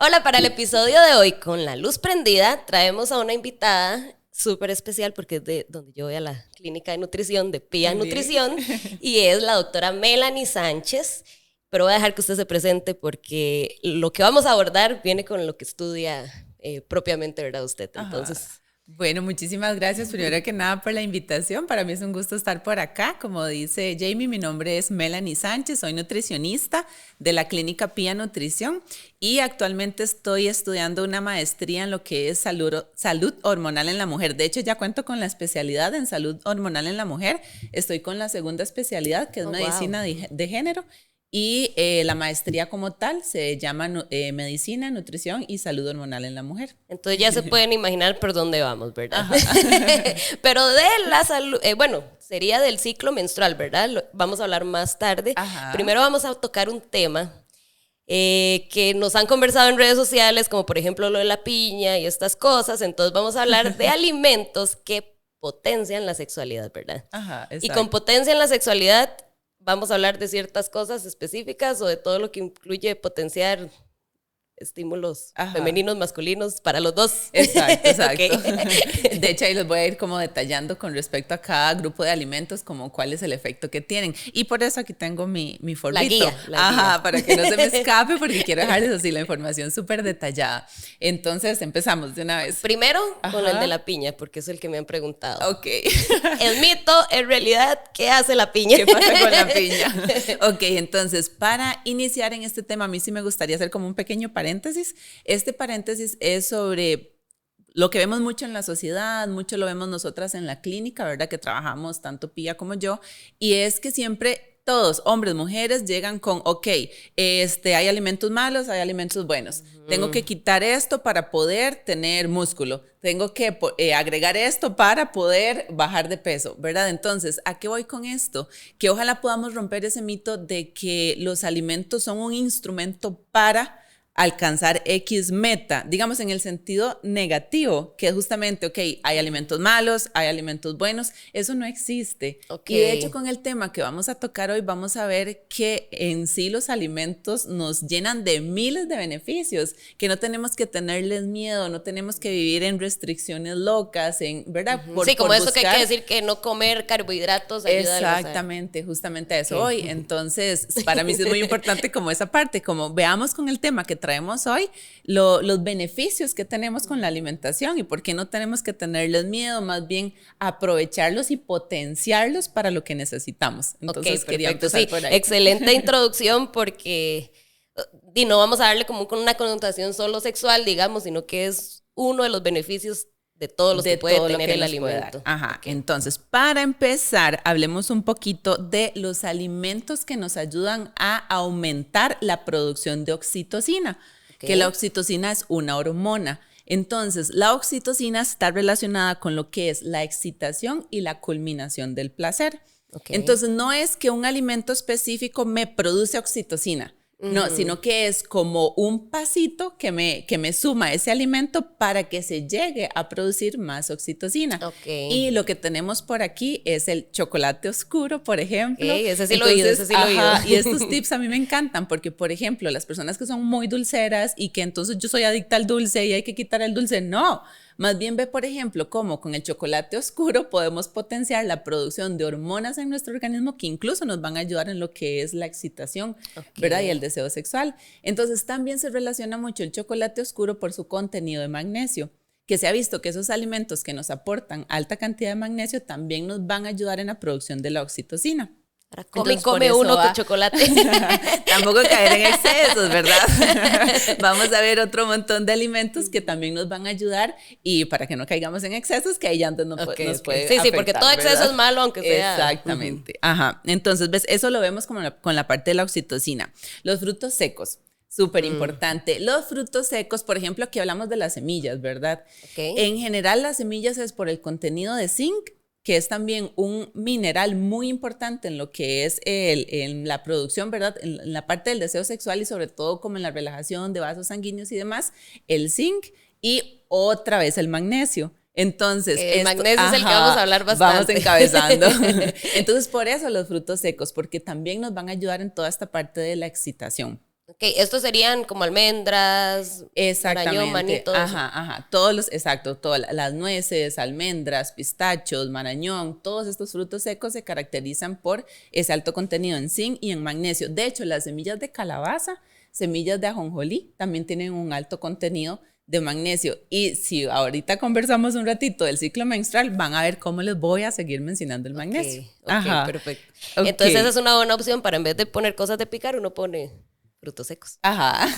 Hola, para el episodio de hoy con la luz prendida traemos a una invitada súper especial porque es de donde yo voy a la clínica de nutrición de Pía Nutrición y es la doctora Melanie Sánchez, pero voy a dejar que usted se presente porque lo que vamos a abordar viene con lo que estudia propiamente, ¿verdad? Usted, entonces... Ajá. Bueno, muchísimas gracias primero que nada por la invitación. Para mí es un gusto estar por acá. Como dice Jamie, mi nombre es Melanie Sánchez, soy nutricionista de la clínica Pía Nutrición y actualmente estoy estudiando una maestría en lo que es salud hormonal en la mujer. De hecho, ya cuento con la especialidad en salud hormonal en la mujer. Estoy con la segunda especialidad, que es medicina de género. Y la maestría como tal se llama Medicina, Nutrición y Salud Hormonal en la Mujer. Entonces ya se pueden imaginar por dónde vamos, ¿verdad? Pero de la salud, bueno, sería del ciclo menstrual, ¿verdad? Vamos a hablar más tarde. Ajá. Primero vamos a tocar un tema que nos han conversado en redes sociales, como por ejemplo lo de la piña y estas cosas. Entonces vamos a hablar de alimentos que potencian la sexualidad, ¿verdad? Ajá, exacto. Y con potencia en la sexualidad vamos a hablar de ciertas cosas específicas o de todo lo que incluye potenciar estímulos femeninos, masculinos, para los dos. Exacto, exacto. Okay. De hecho, ahí los voy a ir como detallando con respecto a cada grupo de alimentos, como cuál es el efecto que tienen. Y por eso aquí tengo mi forrito. La guía. Para que no se me escape, porque quiero dejarles así la información súper detallada. Entonces, empezamos de una vez. Primero, con el de la piña, porque es el que me han preguntado. Ok. El mito, en realidad, ¿qué hace la piña? ¿Qué pasa con la piña? Ok, entonces, para iniciar en este tema, a mí sí me gustaría hacer como un pequeño paréntesis. Este paréntesis es sobre lo que vemos mucho en la sociedad, mucho lo vemos nosotras en la clínica, ¿verdad? Que trabajamos tanto Pía como yo, y es que siempre todos, hombres, mujeres, llegan con, ok, hay alimentos malos, hay alimentos buenos. Tengo que quitar esto para poder tener músculo. Tengo que agregar esto para poder bajar de peso, ¿verdad? Entonces, ¿a qué voy con esto? Que ojalá podamos romper ese mito de que los alimentos son un instrumento para alcanzar X meta, digamos en el sentido negativo, que es justamente, ok, hay alimentos malos, hay alimentos buenos, eso no existe. Okay. Y de hecho con el tema que vamos a tocar hoy vamos a ver que en sí los alimentos nos llenan de miles de beneficios, que no tenemos que tenerles miedo, no tenemos que vivir en restricciones locas, ¿verdad? Sí, como eso que hay que decir que no comer carbohidratos ayuda. Exactamente, justamente a eso hoy. Entonces, para mí sí es muy importante como esa parte, como veamos con el tema que traemos hoy los beneficios que tenemos con la alimentación y por qué no tenemos que tenerles miedo, más bien aprovecharlos y potenciarlos para lo que necesitamos. Entonces, quería empezar por ahí. Excelente introducción porque y no vamos a darle como con una connotación solo sexual, digamos, sino que es uno de los beneficios de todos los que puede tener el alimento. Ajá, okay. Entonces, para empezar, hablemos un poquito de los alimentos que nos ayudan a aumentar la producción de oxitocina, que la oxitocina es una hormona. Entonces, la oxitocina está relacionada con lo que es la excitación y la culminación del placer. Entonces, no es que un alimento específico me produce oxitocina. No, sino que es como un pasito que me suma ese alimento para que se llegue a producir más oxitocina. Y lo que tenemos por aquí es el chocolate oscuro, por ejemplo. Ese sí lo he oído, ese sí lo he oído. Y estos tips a mí me encantan porque, por ejemplo, las personas que son muy dulceras y que entonces yo soy adicta al dulce y hay que quitar el dulce, no. Más bien ve, por ejemplo, cómo con el chocolate oscuro podemos potenciar la producción de hormonas en nuestro organismo que incluso nos van a ayudar en lo que es la excitación, ¿verdad? Y el deseo sexual. Entonces, también se relaciona mucho el chocolate oscuro por su contenido de magnesio, que se ha visto que esos alimentos que nos aportan alta cantidad de magnesio también nos van a ayudar en la producción de la oxitocina. Ahora come uno con chocolate. Tampoco caer en excesos, ¿verdad? Vamos a ver otro montón de alimentos que también nos van a ayudar y para que no caigamos en excesos, que ahí ya antes nos puede afectar, sí, porque todo exceso, ¿verdad? Es malo, aunque sea. Exactamente. Ajá. Entonces, ¿ves? Eso lo vemos como con la parte de la oxitocina. Los frutos secos. Súper importante. Los frutos secos, por ejemplo, aquí hablamos de las semillas, ¿verdad? En general, las semillas es por el contenido de zinc, que es también un mineral muy importante en lo que es en la producción, ¿verdad? En la parte del deseo sexual y sobre todo como en la relajación de vasos sanguíneos y demás, el zinc y otra vez el magnesio. Entonces, el magnesio es el que vamos a hablar bastante. Vamos encabezando. Entonces, por eso los frutos secos, porque también nos van a ayudar en toda esta parte de la excitación. Ok, estos serían como almendras, marañón, maní, todo eso. Todos los, exacto, todas las nueces, almendras, pistachos, marañón, todos estos frutos secos se caracterizan por ese alto contenido en zinc y en magnesio. De hecho, las semillas de calabaza, semillas de ajonjolí, también tienen un alto contenido de magnesio. Y si ahorita conversamos un ratito del ciclo menstrual, van a ver cómo les voy a seguir mencionando el magnesio. Ok, perfecto. Okay. Entonces esa es una buena opción para en vez de poner cosas de picar, uno pone frutos secos. Ajá.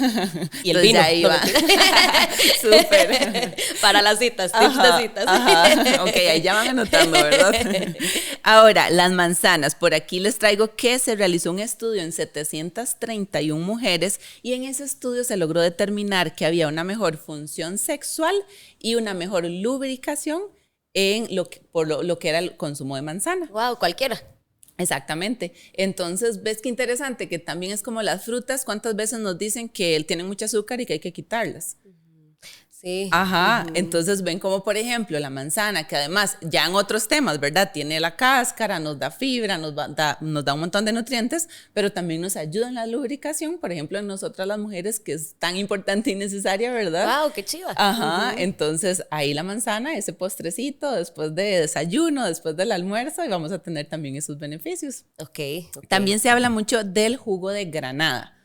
Y el vino. Ahí va. Súper. Para las citas, tips de citas. Ajá. Ok, ahí ya van anotando, ¿verdad? Ahora, las manzanas. Por aquí les traigo que se realizó un estudio en 731 mujeres y en ese estudio se logró determinar que había una mejor función sexual y una mejor lubricación en por lo que era el consumo de manzana. Wow, cualquiera. Exactamente. Entonces, ves qué interesante que también es como las frutas, ¿cuántas veces nos dicen que tienen mucho azúcar y que hay que quitarlas? Sí. Ajá, entonces ven como por ejemplo la manzana, que además ya en otros temas, ¿verdad? Tiene la cáscara, nos da fibra, nos da un montón de nutrientes, pero también nos ayuda en la lubricación, por ejemplo en nosotras las mujeres, que es tan importante y necesaria, ¿verdad? Wow, qué chiva. Ajá, entonces ahí la manzana, ese postrecito, después de desayuno, después del almuerzo, y vamos a tener también esos beneficios. Okay. También se habla mucho del jugo de granada.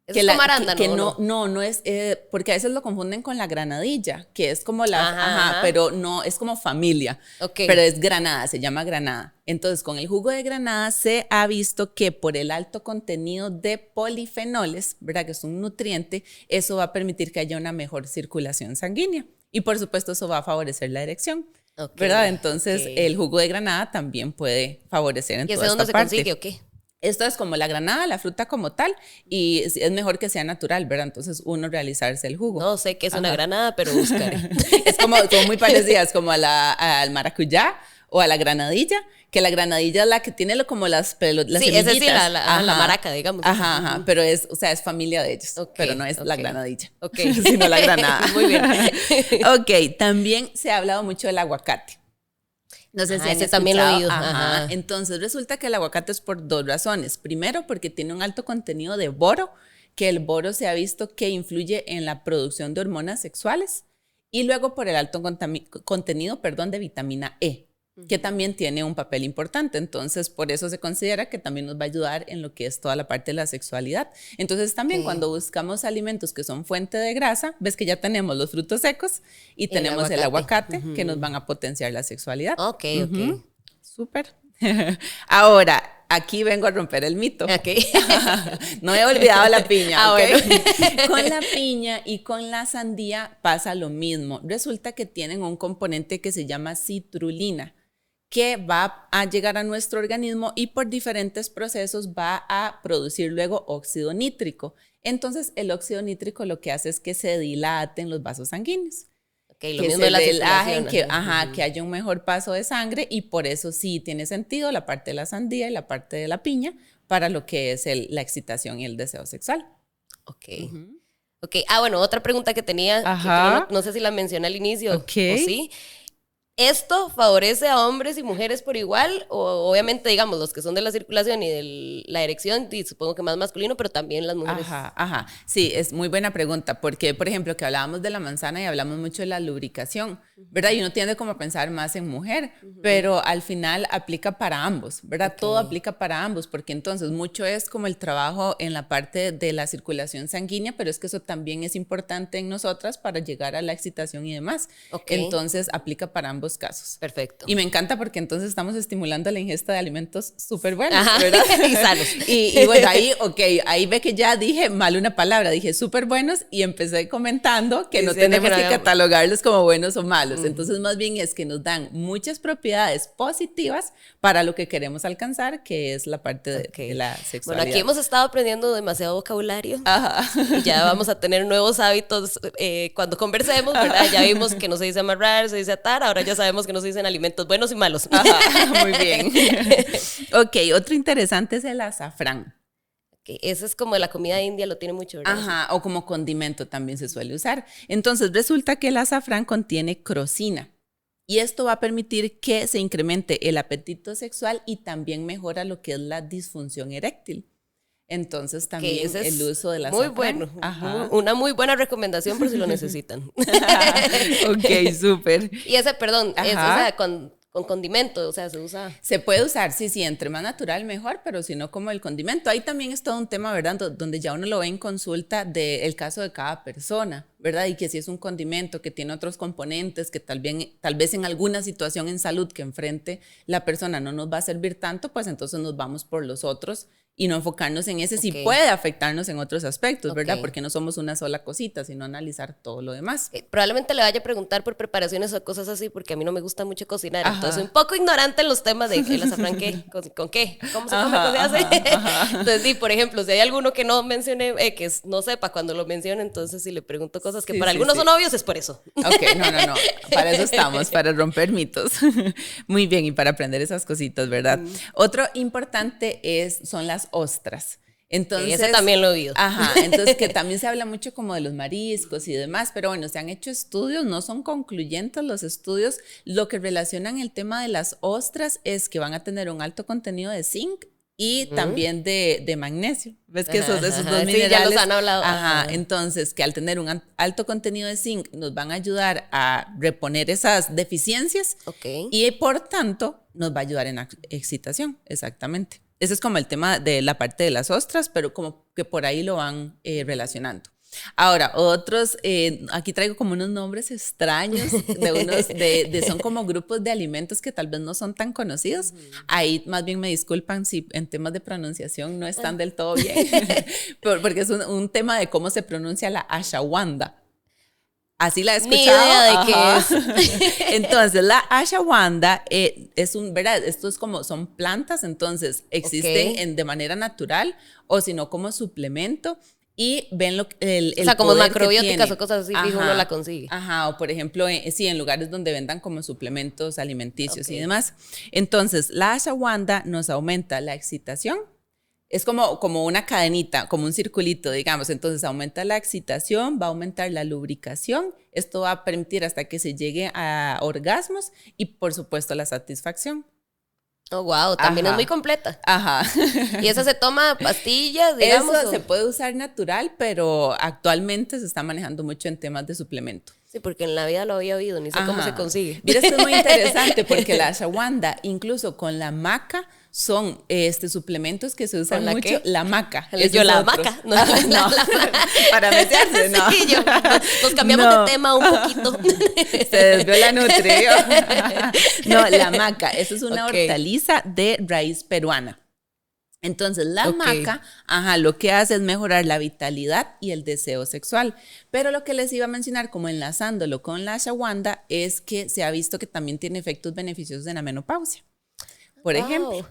Que es como arándano, no es, porque a veces lo confunden con la granadilla, que es como la, pero no, es como familia, pero es granada, se llama granada. Entonces, con el jugo de granada se ha visto que por el alto contenido de polifenoles, ¿verdad? Que es un nutriente, eso va a permitir que haya una mejor circulación sanguínea. Y por supuesto, eso va a favorecer la erección. ¿Verdad? Entonces, el jugo de granada también puede favorecer en toda esta parte. ¿Y ese dónde se consigue o qué? Esto es como la granada, la fruta como tal, y es mejor que sea natural, ¿verdad? Entonces uno realizarse el jugo. No sé qué es una granada, pero buscaré. Es como muy parecidas como al maracuyá o a la granadilla, que la granadilla es la que tiene como las semillitas. Sí, esa sí, la maraca, digamos. Ajá, pero es familia de ellos, pero no es la granadilla, sino sino la granada. Muy bien. Ok, también se ha hablado mucho del aguacate. No sé si ese también lo he oído. Entonces resulta que el aguacate es por dos razones. Primero, porque tiene un alto contenido de boro, que el boro se ha visto que influye en la producción de hormonas sexuales. Y luego por el alto contenido de vitamina E, que también tiene un papel importante. Entonces, por eso se considera que también nos va a ayudar en lo que es toda la parte de la sexualidad. Entonces, también cuando buscamos alimentos que son fuente de grasa, ves que ya tenemos los frutos secos y tenemos el aguacate que nos van a potenciar la sexualidad. Ok. Súper. Ahora, aquí vengo a romper el mito. No he olvidado la piña. Bueno. Con la piña y con la sandía pasa lo mismo. Resulta que tienen un componente que se llama citrulina, que va a llegar a nuestro organismo y por diferentes procesos va a producir luego óxido nítrico. Entonces, el óxido nítrico lo que hace es que se dilaten los vasos sanguíneos. Lo mismo de la circulación. Que haya un mejor paso de sangre, y por eso sí tiene sentido la parte de la sandía y la parte de la piña para lo que es la excitación y el deseo sexual. Ok. Bueno, otra pregunta que tenía, que no sé si la mencioné al inicio o sí. ¿Esto favorece a hombres y mujeres por igual? O obviamente, digamos, los que son de la circulación y de la erección, y supongo que más masculino, pero también las mujeres. Sí, es muy buena pregunta, porque, por ejemplo, que hablábamos de la manzana y hablamos mucho de la lubricación, ¿verdad? Y uno tiende como a pensar más en mujer, pero al final aplica para ambos, ¿verdad? Todo aplica para ambos, porque entonces mucho es como el trabajo en la parte de la circulación sanguínea, pero es que eso también es importante en nosotras para llegar a la excitación y demás. Entonces aplica para ambos casos. Perfecto. Y me encanta porque entonces estamos estimulando la ingesta de alimentos súper buenos, ¿verdad? Y sanos. Y bueno, ahí ve que ya dije mal una palabra, dije súper buenos y empecé comentando que no tenemos que catalogarlos como buenos o malos. Entonces más bien es que nos dan muchas propiedades positivas para lo que queremos alcanzar, que es la parte de la sexualidad. Bueno, aquí hemos estado aprendiendo demasiado vocabulario. Y ya vamos a tener nuevos hábitos cuando conversemos, ¿verdad? Ya vimos que no se dice amarrar, se dice atar, ahora ya sabemos que no se dicen alimentos buenos y malos. Muy bien. Ok, otro interesante es el azafrán. Ese es como de la comida india, lo tiene mucho, ¿verdad? O como condimento también se suele usar. Entonces resulta que el azafrán contiene crosina y esto va a permitir que se incremente el apetito sexual y también mejora lo que es la disfunción eréctil. Entonces también el uso de la muy azafrán. Bueno, una muy buena recomendación por si lo necesitan. Ok, súper. Y ese, perdón, es, o sea, con condimento, o sea, se usa. Se puede usar, sí, entre más natural mejor, pero si no como el condimento. Ahí también es todo un tema, ¿verdad? Donde ya uno lo ve en consulta del caso de cada persona, ¿verdad? Y que si es un condimento que tiene otros componentes, que tal vez en alguna situación en salud que enfrente la persona no nos va a servir tanto, pues entonces nos vamos por los otros y no enfocarnos en ese, si puede afectarnos en otros aspectos, ¿verdad? Porque no somos una sola cosita, sino analizar todo lo demás. Probablemente le vaya a preguntar por preparaciones o cosas así, porque a mí no me gusta mucho cocinar, entonces soy un poco ignorante en los temas de el azafrán, ¿con qué? ¿Cómo se come? ¿Cómo se hace? Entonces, sí, por ejemplo, si hay alguno que no mencione, que no sepa cuando lo mencione, entonces si le pregunto cosas que para algunos son obvios, es por eso. Ok, no, para eso estamos, para romper mitos. Muy bien, y para aprender esas cositas, ¿verdad? Otro importante son las ostras. Entonces, ese también lo he oído. Entonces que también se habla mucho como de los mariscos y demás, pero bueno, se han hecho estudios, no son concluyentes los estudios. Lo que relacionan el tema de las ostras es que van a tener un alto contenido de zinc y también de magnesio. ¿Ves que esos dos minerales? Sí, ya los han hablado. Entonces, que al tener un alto contenido de zinc nos van a ayudar a reponer esas deficiencias y por tanto nos va a ayudar en la excitación, exactamente. Ese es como el tema de la parte de las ostras, pero como que por ahí lo van relacionando. Ahora, otros, aquí traigo como unos nombres extraños son como grupos de alimentos que tal vez no son tan conocidos. Ahí más bien me disculpan si en temas de pronunciación no están del todo bien, porque es un tema de cómo se pronuncia la ashwagandha. Así la he escuchado. Ni idea de qué es. Entonces, la ashwagandha ¿verdad? Esto es como, son plantas, entonces existen de manera natural o si no como suplemento. Y ven o sea, como macrobióticas o cosas así, uno la consigue. O por ejemplo, en lugares donde vendan como suplementos alimenticios y demás. Entonces, la ashwagandha nos aumenta la excitación. Es como una cadenita, como un circulito, digamos. Entonces, aumenta la excitación, va a aumentar la lubricación. Esto va a permitir hasta que se llegue a orgasmos y, por supuesto, la satisfacción. Oh, wow, también es muy completa. ¿Y esa se toma pastillas, digamos? Eso se puede usar natural, pero actualmente se está manejando mucho en temas de suplemento. Sí, porque en la vida lo había oído, ni sé cómo se consigue. Mira, esto es muy interesante porque la ashwagandha, incluso con la maca, son suplementos que se usan mucho. ¿Qué? La maca. La maca. No, para meterse, no. Sí, nos cambiamos de tema un poquito. Se desvió la nutri. No, la maca, esa es una hortaliza de raíz peruana. Entonces, la maca, lo que hace es mejorar la vitalidad y el deseo sexual. Pero lo que les iba a mencionar, como enlazándolo con la ashwagandha, es que se ha visto que también tiene efectos beneficiosos en la menopausia. Por ejemplo,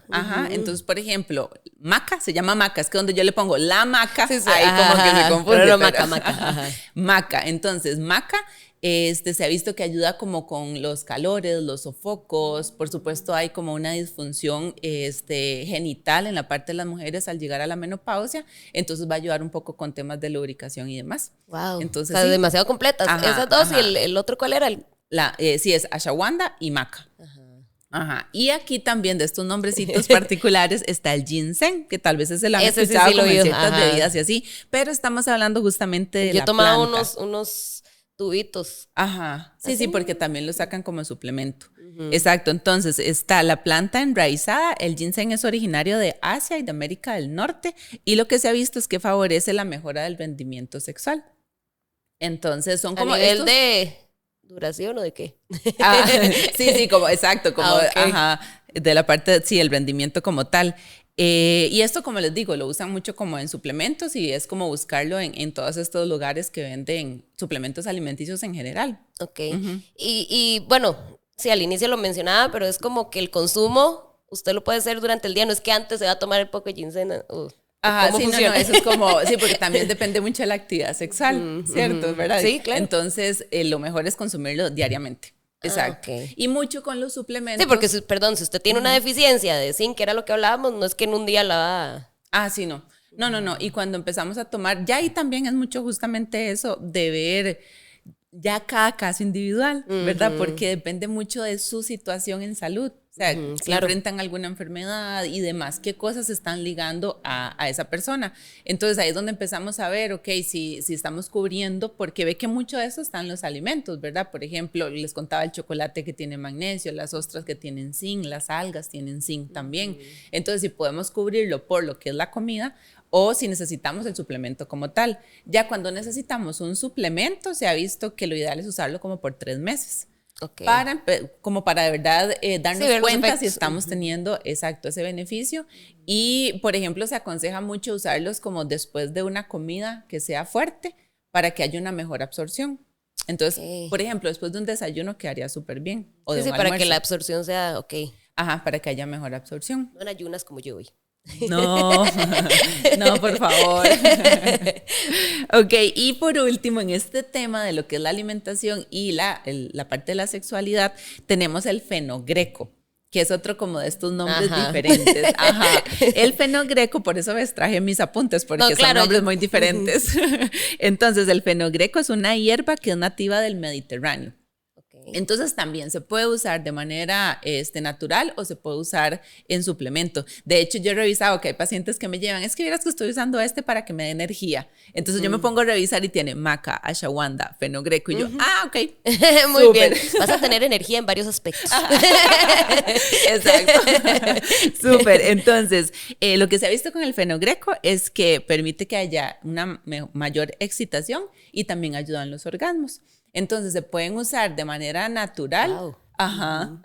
entonces, por ejemplo, maca, se llama maca, es que donde yo le pongo la maca, ahí como que se confunde. Pero maca. Maca, entonces, maca, se ha visto que ayuda como con los calores, los sofocos, por supuesto hay como una disfunción genital en la parte de las mujeres al llegar a la menopausia, entonces va a ayudar un poco con temas de lubricación y demás. Wow, entonces, o sea, demasiado completas. Esas dos, y el otro, ¿cuál era? Sí, es ashwagandha y maca. Y aquí también de estos nombrecitos particulares está el ginseng, que tal vez se lo han escuchado como en ciertas bebidas y así, pero estamos hablando justamente de la planta. Yo tomaba unos tubitos. Sí, porque también lo sacan como suplemento. Exacto, entonces está la planta enraizada, el ginseng es originario de Asia y de América del Norte, y lo que se ha visto es que favorece la mejora del rendimiento sexual. Entonces son como a nivel de ¿duración o de qué? Sí, como exacto, como de la parte, sí, el rendimiento como tal. Y esto, como les digo, lo usan mucho como en suplementos y es como buscarlo en todos estos lugares que venden suplementos alimenticios en general. Y bueno, sí, al inicio lo mencionaba, pero es como que el consumo, usted lo puede hacer durante el día, no es que antes se va a tomar el poco de ginseng. Sí, no, eso es como, sí, porque también depende mucho de la actividad sexual, ¿cierto? ¿Verdad? Sí, claro. Entonces, lo mejor es consumirlo diariamente. Exacto. Y mucho con los suplementos. Sí, porque, perdón, si usted tiene una deficiencia de zinc, que era lo que hablábamos, no es que en un día la va sí, no. No. Y cuando empezamos a tomar, ya ahí también es mucho justamente eso de ver ya cada caso individual, ¿verdad? Porque depende mucho de su situación en salud. O sea, si claro. enfrentan alguna enfermedad y demás, qué cosas están ligando a esa persona. Entonces ahí es donde empezamos a ver, ok, si estamos cubriendo, porque ve que mucho de eso está en los alimentos, ¿verdad? Por ejemplo, les contaba el chocolate que tiene magnesio, las ostras que tienen zinc, las algas tienen zinc también. Entonces, si podemos cubrirlo por lo que es la comida, o si necesitamos el suplemento como tal. Ya cuando necesitamos un suplemento, se ha visto que lo ideal es usarlo como por 3 meses. Okay. Como para de verdad darnos cuenta si estamos teniendo exacto ese beneficio. Y por ejemplo se aconseja mucho usarlos como después de una comida que sea fuerte para que haya una mejor absorción. Entonces, por ejemplo, después de un desayuno quedaría súper bien. O de un para que la absorción sea Ajá, para que haya mejor absorción. No en ayunas como yo hoy. No, no, por favor. Ok, y por último, en este tema de lo que es la alimentación y la parte de la sexualidad, tenemos el fenogreco, que es otro como de estos nombres diferentes. Ajá. El fenogreco, por eso les traje mis apuntes, porque son nombres muy diferentes. Entonces, el fenogreco es una hierba que es nativa del Mediterráneo. Entonces también se puede usar de manera natural o se puede usar en suplemento. De hecho, yo he revisado que hay pacientes que me llevan, es que vieras que estoy usando para que me dé energía. Entonces yo me pongo a revisar y tiene maca, ashwagandha, fenogreco y yo, ok. Muy bien, vas a tener energía en varios aspectos. Exacto. Súper. Entonces, lo que se ha visto con el fenogreco es que permite que haya una mayor excitación y también ayuda en los orgasmos. Entonces se pueden usar de manera natural. Wow. Ajá.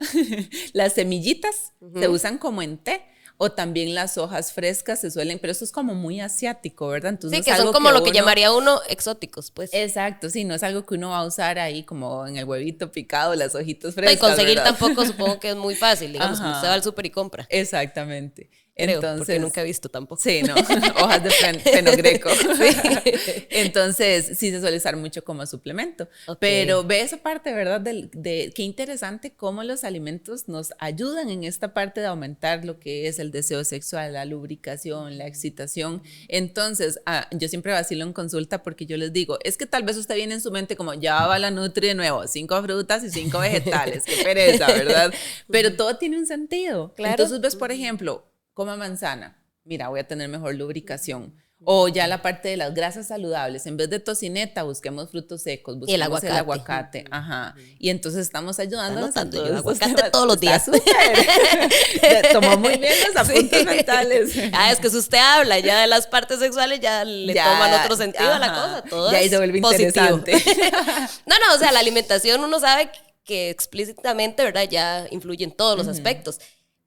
Las semillitas se usan como en té o también las hojas frescas se suelen, pero eso es como muy asiático, ¿verdad? Entonces, sí, que son como lo que llamaría uno exóticos, pues. Exacto, sí, no es algo que uno va a usar ahí como en el huevito picado, las hojitas frescas. Y conseguir ¿verdad? Tampoco supongo que es muy fácil, digamos, que usted va al súper y compra. Exactamente. Creo, entonces, porque nunca he visto tampoco. Sí, no, hojas de fenogreco. Sí. Entonces, sí se suele usar mucho como suplemento. Pero ve esa parte, ¿verdad? De qué interesante cómo los alimentos nos ayudan en esta parte de aumentar lo que es el deseo sexual, la lubricación, la excitación. Entonces, yo siempre vacilo en consulta porque yo les digo, es que tal vez usted viene en su mente como, ya va la Nutri de nuevo, 5 frutas y 5 vegetales, qué pereza, ¿verdad? Pero todo tiene un sentido. Claro. Entonces, ves, por ejemplo, coma manzana, mira, voy a tener mejor lubricación. O ya la parte de las grasas saludables, en vez de tocineta, busquemos frutos secos, busquemos el aguacate. Ajá. Y entonces estamos ayudándonos a todos el aguacate todos los días. Tomó muy bien los apuntes mentales. Es que si usted habla ya de las partes sexuales, ya le toman otro sentido a la cosa. Todo ya ahí se vuelve interesante. No, o sea, la alimentación uno sabe que explícitamente, ¿verdad? Ya influye en todos los aspectos.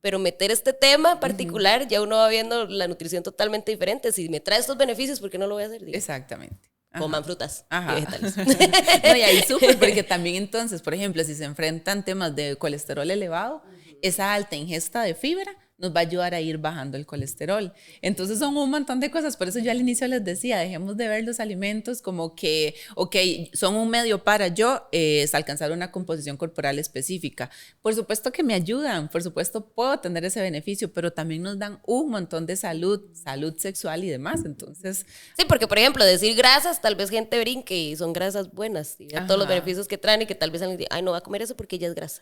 Pero meter este tema particular, ya uno va viendo la nutrición totalmente diferente. Si me trae estos beneficios, ¿por qué no lo voy a hacer? Digo. Exactamente. Coman frutas y vegetales. No, y ahí súper, porque también entonces, por ejemplo, si se enfrentan temas de colesterol elevado, esa alta ingesta de fibra nos va a ayudar a ir bajando el colesterol. Entonces son un montón de cosas, por eso yo al inicio les decía, dejemos de ver los alimentos como que, son un medio para alcanzar una composición corporal específica. Por supuesto que me ayudan, por supuesto puedo tener ese beneficio, pero también nos dan un montón de salud sexual y demás, entonces. Sí, porque por ejemplo, decir grasas, tal vez gente brinque y son grasas buenas, y todos los beneficios que traen y que tal vez alguien diga, no va a comer eso porque ya es grasa.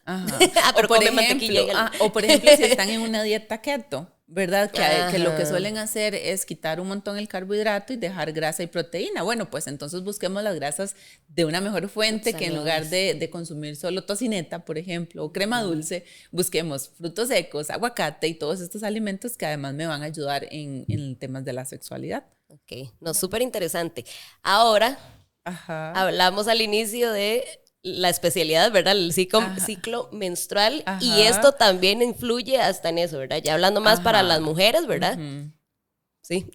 Pero come mantequilla. O por ejemplo, si están en una dieta keto, ¿verdad? Que lo que suelen hacer es quitar un montón el carbohidrato y dejar grasa y proteína. Bueno, pues entonces busquemos las grasas de una mejor fuente, que en lugar de consumir solo tocineta, por ejemplo, o crema dulce, busquemos frutos secos, aguacate y todos estos alimentos que además me van a ayudar en temas de la sexualidad. Ok, no, súper interesante. Ahora, hablamos al inicio de la especialidad, ¿verdad? El ciclo menstrual. Y esto también influye hasta en eso, ¿verdad? Ya hablando más para las mujeres, ¿verdad? Sí.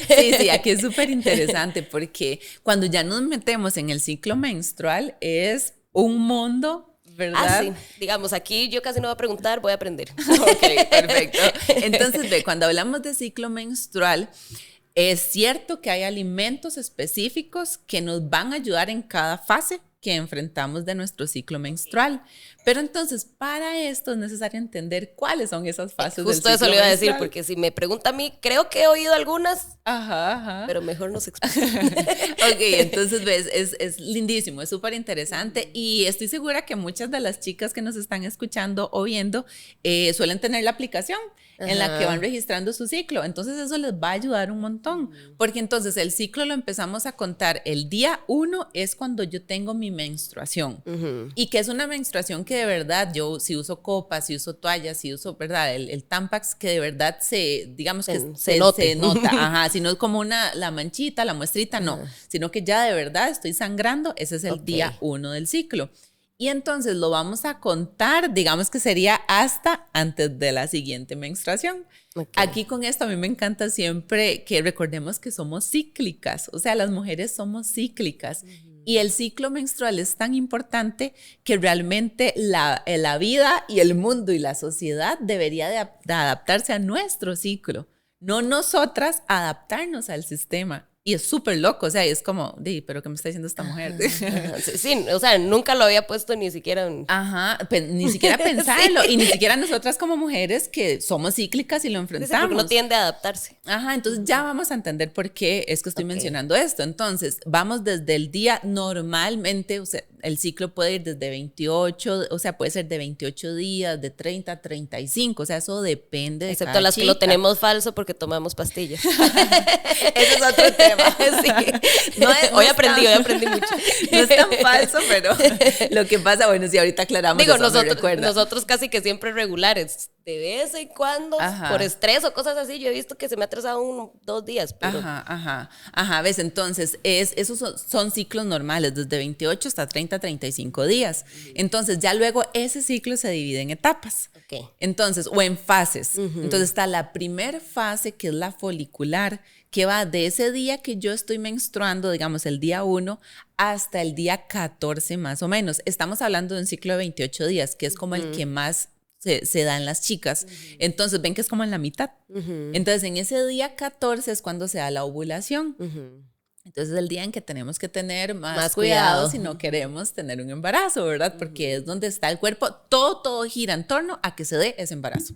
Sí, aquí es súper interesante porque cuando ya nos metemos en el ciclo menstrual es un mundo, ¿verdad? Sí, digamos, aquí yo casi no voy a preguntar, voy a aprender. Ok, perfecto. Entonces, cuando hablamos de ciclo menstrual, es cierto que hay alimentos específicos que nos van a ayudar en cada fase, que enfrentamos de nuestro ciclo menstrual. Pero entonces, para esto es necesario entender cuáles son esas fases del ciclo menstrual. Justo eso le iba a decir, porque si me pregunta a mí, creo que he oído algunas, pero mejor no se explica. Ok, entonces ves, es lindísimo, es súper interesante y estoy segura que muchas de las chicas que nos están escuchando o viendo suelen tener la aplicación en la que van registrando su ciclo. Entonces eso les va a ayudar un montón, porque entonces el ciclo lo empezamos a contar. El día 1 es cuando yo tengo mi menstruación y que es una menstruación que de verdad yo si uso copas, si uso toallas, si uso, ¿verdad? El Tampax que de verdad digamos que se nota, ajá, si no es como la manchita, la muestrita, no, sino que ya de verdad estoy sangrando, ese es el día 1 del ciclo. Y entonces lo vamos a contar, digamos que sería hasta antes de la siguiente menstruación. Aquí con esto a mí me encanta siempre que recordemos que somos cíclicas, o sea, las mujeres somos cíclicas. Y el ciclo menstrual es tan importante que realmente la vida y el mundo y la sociedad debería de adaptarse a nuestro ciclo, no nosotras adaptarnos al sistema. Y es súper loco, o sea, es como, pero ¿qué me está diciendo esta mujer? Sí, o sea, nunca lo había puesto ni siquiera ni siquiera pensarlo. Sí. Y ni siquiera nosotras como mujeres que somos cíclicas y lo enfrentamos. Sí, porque no tiende a adaptarse. Entonces ya vamos a entender por qué es que estoy mencionando esto. Entonces, vamos desde el día normalmente, o sea, el ciclo puede ir desde 28, o sea, puede ser de 28 días, de 30 a 35, o sea, eso depende de Excepto las chica. Que lo tenemos falso porque tomamos pastillas. Ese es otro tema. Sí. Hoy aprendí mucho. No es tan falso, pero lo que pasa, bueno, si ahorita aclaramos eso, nosotros casi que siempre regulares, de vez en cuando, por estrés o cosas así, yo he visto que se me ha atrasado 2 días. Pero... ves, entonces, esos son ciclos normales, desde 28 hasta 30, 35 días. Entonces, ya luego ese ciclo se divide en etapas. Entonces, o en fases. Entonces, está la primera fase, que es la folicular, que va de ese día que yo estoy menstruando, digamos el día 1, hasta el día 14 más o menos. Estamos hablando de un ciclo de 28 días, que es como el que más se da en las chicas. Entonces ven que es como en la mitad. Entonces en ese día 14 es cuando se da la ovulación. Entonces es el día en que tenemos que tener más cuidado si no queremos tener un embarazo, ¿verdad? Porque es donde está el cuerpo, todo gira en torno a que se dé ese embarazo.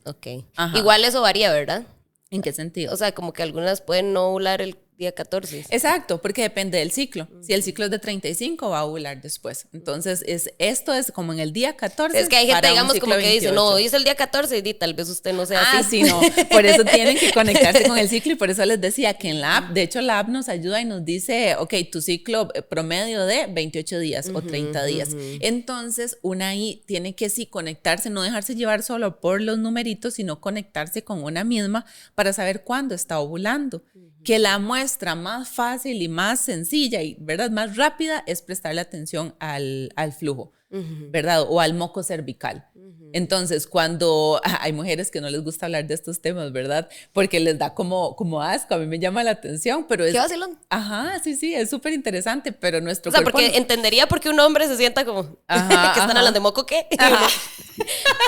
Igual eso varía, ¿verdad? ¿En qué sentido? O sea, como que algunas pueden no ovular el día 14. Exacto, porque depende del ciclo. Si el ciclo es de 35, va a ovular después. Entonces, esto es como en el día 14. Es que hay gente, digamos, como que dice, no, hoy es el día 14 y tal vez usted no sea así. Sí, no. Por eso tienen que conectarse con el ciclo y por eso les decía que en la app, de hecho la app nos ayuda y nos dice, ok, tu ciclo promedio de 28 días o 30 días. Entonces, una ahí tiene que sí conectarse, no dejarse llevar solo por los numeritos, sino conectarse con una misma para saber cuándo está ovulando. Que la muestra más fácil y más sencilla y, ¿verdad?, más rápida es prestarle atención al flujo, ¿verdad? O al moco cervical. Entonces, cuando hay mujeres que no les gusta hablar de estos temas, ¿verdad? Porque les da como asco, a mí me llama la atención, pero es... ¿Qué vacilón? Sí, es súper interesante, pero nuestro cuerpo... O sea, porque entendería por qué un hombre se sienta como... que están hablando de moco, ¿qué?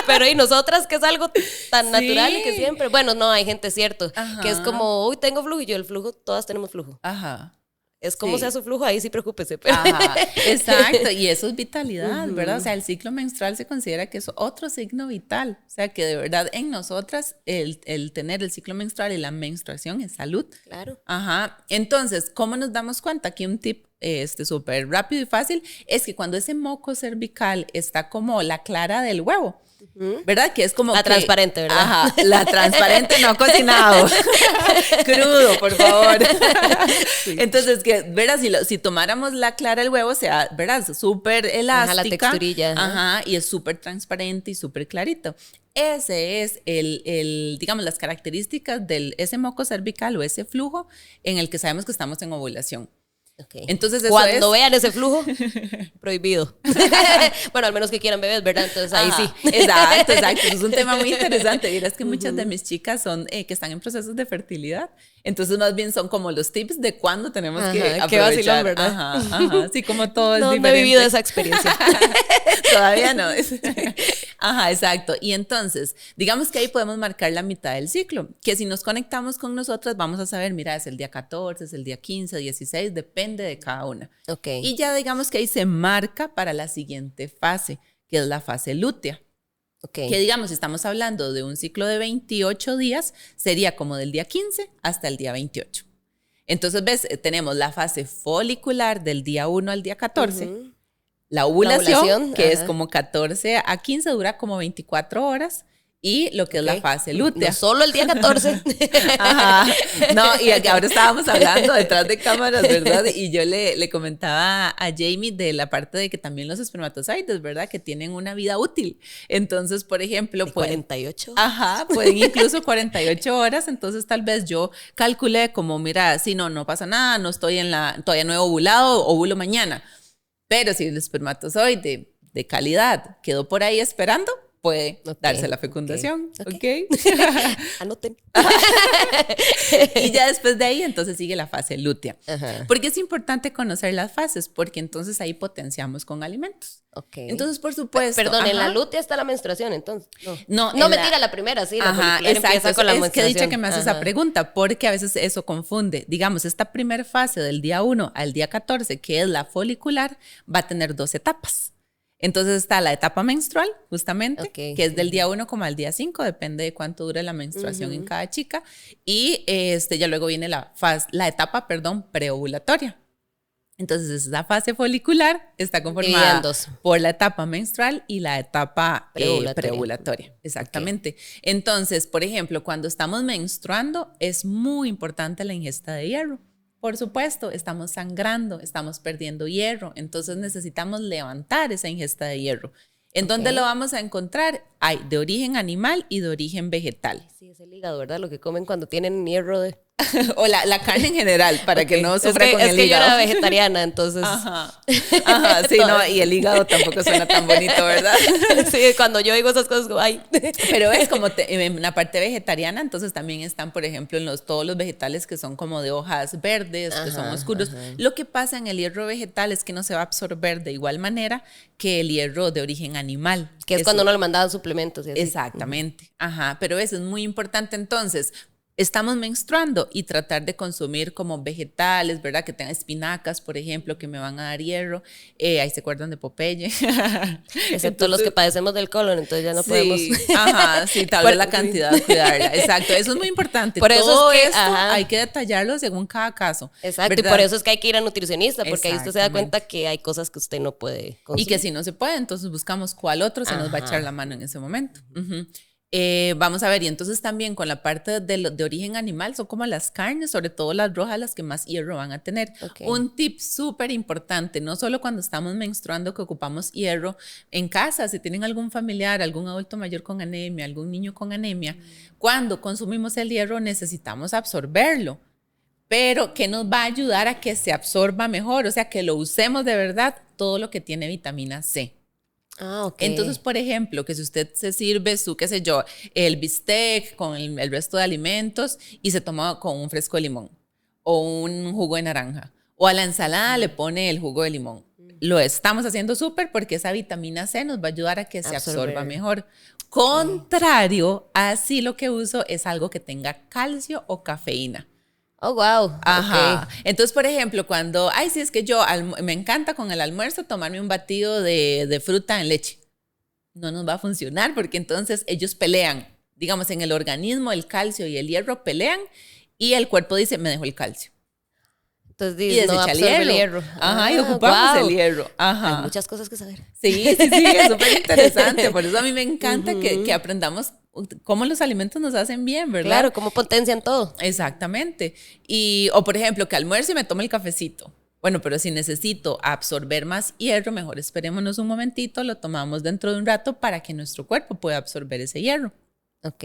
Pero y nosotras, que es algo tan natural y que siempre... Bueno, no, hay gente, cierto, que es como, uy, tengo flujo, y yo el flujo, todas tenemos flujo. Es como sea su flujo, ahí sí preocúpese. Pero... exacto, y eso es vitalidad, ¿verdad? O sea, el ciclo menstrual se considera que es otro signo vital, o sea, que de verdad en nosotras el tener el ciclo menstrual y la menstruación es salud. Claro. Entonces, ¿cómo nos damos cuenta? Aquí un tip súper rápido y fácil es que cuando ese moco cervical está como la clara del huevo, ¿verdad? Que es como la transparente, ¿verdad? La transparente, no cocinado. Crudo, por favor. Entonces, que, ¿verdad? Si tomáramos la clara del huevo, sea, ¿verdad? Súper elástica. La texturilla. Y es súper transparente y súper clarito. Ese es digamos, las características de ese moco cervical o ese flujo en el que sabemos que estamos en ovulación. Entonces cuando vean ese flujo, prohibido. Bueno, al menos que quieran bebés, ¿verdad? Entonces ahí sí. Exacto. Es un tema muy interesante. Dirás que muchas de mis chicas son que están en procesos de fertilidad. Entonces más bien son como los tips de cuándo tenemos que aprovechar. Qué vacilón, ¿verdad? Sí, como todo es diferente. No he vivido esa experiencia. Todavía no. Ajá, exacto. Y entonces, digamos que ahí podemos marcar la mitad del ciclo, que si nos conectamos con nosotras vamos a saber, mira, es el día 14, es el día 15, 16, depende de cada una. Ok. Y ya digamos que ahí se marca para la siguiente fase, que es la fase lútea. Okay. Que digamos, si estamos hablando de un ciclo de 28 días, sería como del día 15 hasta el día 28. Entonces, ves, tenemos la fase folicular del día 1 al día 14, la ovulación, que es como 14 a 15, dura como 24 horas, y lo que es la fase lútea. No solo el día 14. Ajá. No, y ahora estábamos hablando detrás de cámaras, ¿verdad? Y yo le comentaba a Jamie de la parte de que también los espermatozoides, ¿verdad? Que tienen una vida útil. Entonces, por ejemplo, ¿De 48? Ajá, pueden incluso 48 horas. Entonces, tal vez yo calculé como, mira, si no pasa nada, no estoy todavía no he ovulado, ovulo mañana. Pero si el espermatozoide de calidad quedó por ahí esperando, puede darse la fecundación, ¿ok? Anoten. Y ya después de ahí, entonces sigue la fase lútea. Ajá. Porque es importante conocer las fases, porque entonces ahí potenciamos con alimentos. Ok. Entonces, por supuesto. Perdón, en la lútea está la menstruación, entonces. No, mentira, la primera, sí. La folicular exacto, empieza con la es menstruación. que dicha que me hace esa pregunta, porque a veces eso confunde. Digamos, esta primera fase del día 1 al día 14, que es la folicular, va a tener 2 etapas. Entonces está la etapa menstrual, justamente, que es del día 1 como al día 5, depende de cuánto dure la menstruación en cada chica. Y ya luego viene la etapa preovulatoria. Entonces esa fase folicular está conformada por la etapa menstrual y la etapa preovulatoria. Exactamente. Entonces, por ejemplo, cuando estamos menstruando es muy importante la ingesta de hierro. Por supuesto, estamos sangrando, estamos perdiendo hierro, entonces necesitamos levantar esa ingesta de hierro. ¿En dónde lo vamos a encontrar? Hay de origen animal y de origen vegetal. Sí, es el hígado, ¿verdad? Lo que comen cuando tienen hierro de... O la carne en general, para que no sufra con el hígado. Es que yo era vegetariana, entonces... Ajá, sí, no, y el hígado tampoco suena tan bonito, ¿verdad? Sí, cuando yo digo esas cosas, ay. Pero es como en la parte vegetariana, entonces también están, por ejemplo, todos los vegetales que son como de hojas verdes, que son oscuros. Lo que pasa en el hierro vegetal es que no se va a absorber de igual manera que el hierro de origen animal. Que es cuando uno le mandaba suplementos. Y así. Exactamente, ajá, pero eso es muy importante entonces. Estamos menstruando y tratar de consumir como vegetales, ¿verdad? Que tengan espinacas, por ejemplo, que me van a dar hierro. Ahí se acuerdan de Popeye. Excepto entonces, los que padecemos del colon, entonces ya no podemos. Ajá, sí, tal vez la cantidad, cuidarla. Exacto, eso es muy importante. Por eso todo es que, esto hay que detallarlo según cada caso. Exacto, ¿verdad? Y por eso es que hay que ir a nutricionista, porque ahí usted se da cuenta que hay cosas que usted no puede consumir. Y que si no se puede, entonces buscamos cuál otro se nos va a echar la mano en ese momento. Vamos a ver, y entonces también con la parte de origen animal son como las carnes, sobre todo las rojas, las que más hierro van a tener. Un tip súper importante, no solo cuando estamos menstruando que ocupamos hierro, en casa, si tienen algún familiar, algún adulto mayor con anemia, algún niño con anemia, cuando consumimos el hierro necesitamos absorberlo. Pero que nos va a ayudar a que se absorba mejor, o sea, que lo usemos de verdad todo lo que tiene vitamina C. Entonces, por ejemplo, que si usted se sirve qué sé yo, el bistec con el resto de alimentos y se toma con un fresco de limón o un jugo de naranja, o a la ensalada le pone el jugo de limón. Lo estamos haciendo súper porque esa vitamina C nos va a ayudar a que se absorba mejor. Contrario, así lo que uso es algo que tenga calcio o cafeína. Oh, wow. Ajá. Entonces, por ejemplo, cuando, sí, es que yo me encanta con el almuerzo tomarme un batido de fruta en leche. No nos va a funcionar porque entonces ellos pelean. Digamos, en el organismo el calcio y el hierro pelean y el cuerpo dice, me dejo el calcio. Entonces dice, no absorbe el hierro. Ajá, y ocupamos el hierro. Ajá. Hay muchas cosas que saber. Sí, es súper interesante. Por eso a mí me encanta que aprendamos cómo los alimentos nos hacen bien, ¿verdad? Claro, cómo potencian todo. Exactamente. O por ejemplo, que almuerzo y me tome el cafecito. Bueno, pero si necesito absorber más hierro, mejor esperémonos un momentito, lo tomamos dentro de un rato para que nuestro cuerpo pueda absorber ese hierro. Ok.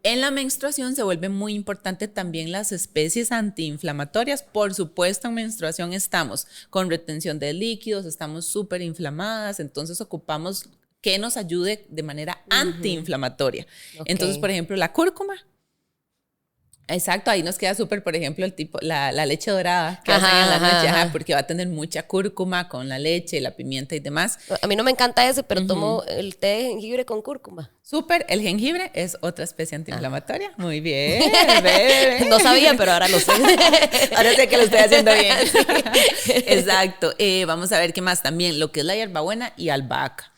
En la menstruación se vuelve muy importante también las especies antiinflamatorias. Por supuesto, en menstruación estamos con retención de líquidos, estamos súper inflamadas, entonces ocupamos que nos ayude de manera antiinflamatoria. Entonces, por ejemplo, la cúrcuma. Exacto, ahí nos queda súper, por ejemplo, el tipo, la leche dorada que hacen en la noche, porque va a tener mucha cúrcuma con la leche, la pimienta y demás. A mí no me encanta ese, pero tomo el té de jengibre con cúrcuma. Súper, el jengibre es otra especie antiinflamatoria. Muy bien, No sabía, pero ahora lo sé. Ahora sé que lo estoy haciendo bien. Sí. Exacto. Vamos a ver qué más también, lo que es la hierbabuena y albahaca.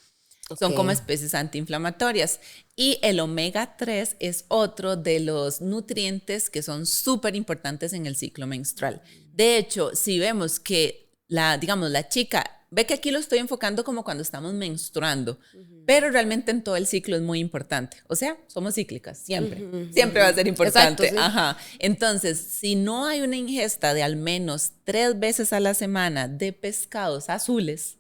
Son como especies antiinflamatorias. Y el omega 3 es otro de los nutrientes que son súper importantes en el ciclo menstrual. De hecho, si vemos que digamos, la chica, ve que aquí lo estoy enfocando como cuando estamos menstruando, pero realmente en todo el ciclo es muy importante. O sea, somos cíclicas, siempre. Siempre va a ser importante. Exacto, sí. Entonces, si no hay una ingesta de al menos 3 veces a la semana de pescados azules,